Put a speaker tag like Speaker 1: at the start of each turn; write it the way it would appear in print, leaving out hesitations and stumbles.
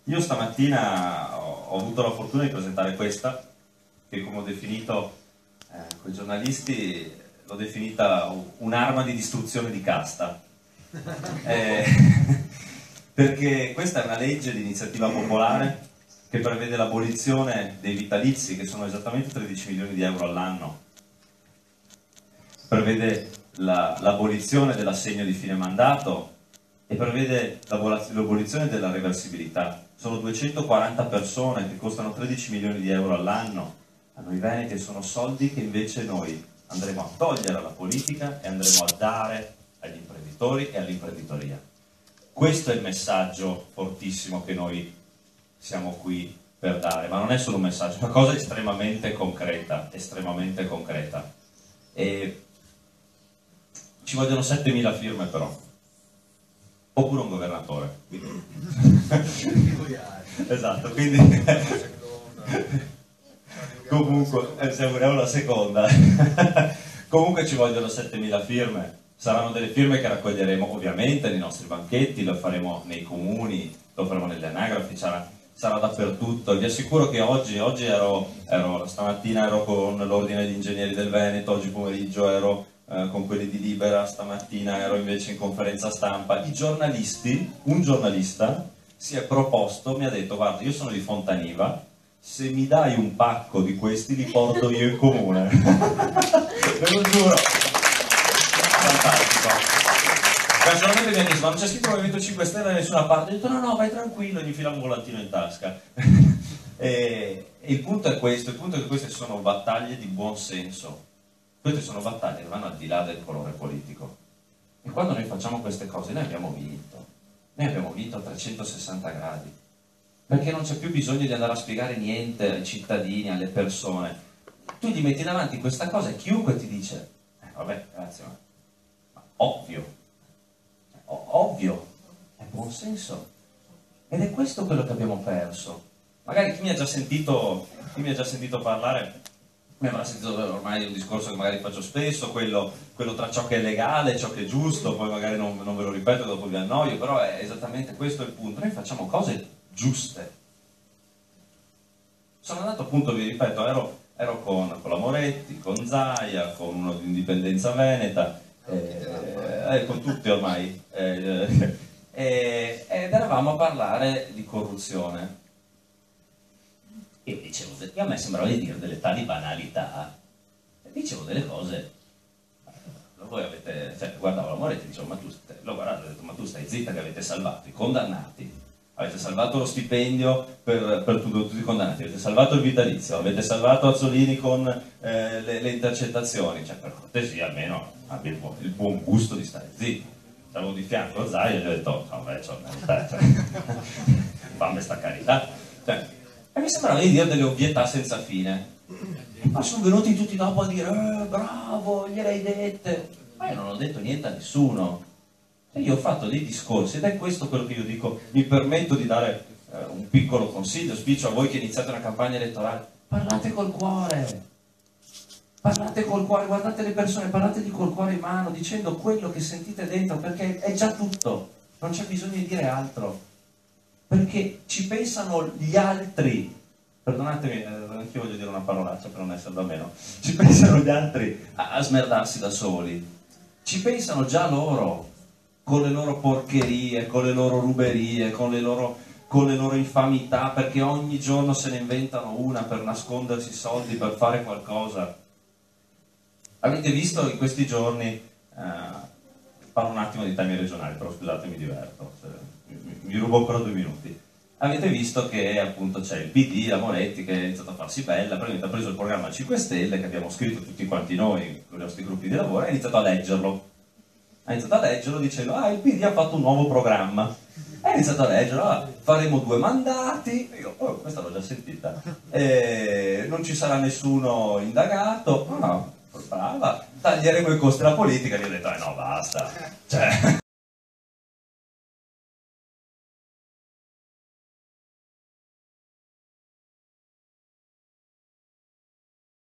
Speaker 1: Io stamattina ho avuto la fortuna di presentare questa, che come ho definito con i giornalisti, l'ho definita un'arma di distruzione di casta. Eh, perché questa è una legge di iniziativa popolare che prevede l'abolizione dei vitalizi, che sono esattamente 13 milioni di euro all'anno. Prevede l'abolizione dell'assegno di fine mandato e prevede l'abolizione della reversibilità. Sono 240 persone che costano 13 milioni di euro all'anno. A noi veneti sono soldi che invece noi andremo a togliere alla politica e andremo a dare agli imprenditori e all'imprenditoria. Questo è il messaggio fortissimo che noi siamo qui per dare, ma non è solo un messaggio, è una cosa estremamente concreta, E ci vogliono 7.000 firme però, oppure un governatore. Esatto, quindi comunque se auguriamo la seconda. Comunque ci vogliono 7.000 firme. Saranno delle firme che raccoglieremo ovviamente nei nostri banchetti, lo faremo nei comuni, lo faremo nelle anagrafi, sarà dappertutto. Vi assicuro che oggi stamattina ero con l'ordine degli ingegneri del Veneto, oggi pomeriggio ero con quelli di Libera, stamattina ero invece in conferenza stampa. Un giornalista si è proposto, mi ha detto: guarda, io sono di Fontaniva, se mi dai un pacco di questi li porto io in comune. Ve lo giuro. Fantastico. Casualmente mi ha detto: ma non c'è scritto Movimento 5 Stelle da nessuna parte. Ho detto: no, vai tranquillo, gli fila un volantino in tasca. E il punto è questo, che queste sono battaglie di buon senso. Queste sono battaglie che vanno al di là del colore politico. E quando noi facciamo queste cose, noi abbiamo vinto. Noi abbiamo vinto a 360 gradi. Perché non c'è più bisogno di andare a spiegare niente ai cittadini, alle persone. Tu gli metti davanti questa cosa e chiunque ti dice: vabbè, grazie, ma ovvio, è buon senso. Ed è questo quello che abbiamo perso. Magari chi mi ha già sentito parlare mi avrà sentito ormai un discorso che magari faccio spesso, quello tra ciò che è legale e ciò che è giusto, poi magari non ve lo ripeto, dopo vi annoio, però è esattamente questo il punto. Noi facciamo cose giuste. Sono andato, appunto, vi ripeto, ero con la Moretti, con Zaia, con uno di Indipendenza Veneta, con tutti ormai, ed eravamo a parlare di corruzione. Io dicevo, a me sembrava di dire delle tali banalità, dicevo delle cose. Voi avete, guardavo la Moretti e dicevo: ma tu, l'ho guardato e ho detto: ma tu stai zitta, che avete salvato i condannati, avete salvato lo stipendio per tutti i condannati, avete salvato il vitalizio, avete salvato Azzolini con le intercettazioni, per cortesia almeno abbia il buon gusto di stare zitti. Stavo di fianco a Zaia e gli ho detto: vabbè, fammi sta carità. E mi sembrava di dire delle ovvietà senza fine. E poi sono venuti tutti dopo a dire: bravo, gliel'hai dette. Ma io non ho detto niente a nessuno. Io ho fatto dei discorsi, ed è questo quello che io dico. Mi permetto di dare un piccolo consiglio, spiccio a voi che iniziate una campagna elettorale: parlate col cuore, guardate le persone, parlategli col cuore in mano, dicendo quello che sentite dentro, perché è già tutto, non c'è bisogno di dire altro, perché ci pensano gli altri. Perdonatemi, anch'io voglio dire una parolaccia per non essere da meno. Ci pensano gli altri a smerdarsi da soli, ci pensano già loro, con le loro porcherie, con le loro ruberie, con le loro infamità, perché ogni giorno se ne inventano una per nascondersi soldi, per fare qualcosa. Avete visto in questi giorni, parlo un attimo di temi regionali, però scusate, mi diverto, mi rubo ancora 2 minuti. Avete visto che appunto c'è il PD, la Moretti, che ha iniziato a farsi bella, praticamente ha preso il programma 5 Stelle, che abbiamo scritto tutti quanti noi, con i nostri gruppi di lavoro, e ha iniziato a leggerlo. Dicendo: il PD ha fatto un nuovo programma. E ha iniziato a leggerlo: faremo 2 mandati. Io, questa l'ho già sentita. Non ci sarà nessuno indagato. No, brava. Taglieremo i costi della politica. E io ho detto: no, basta.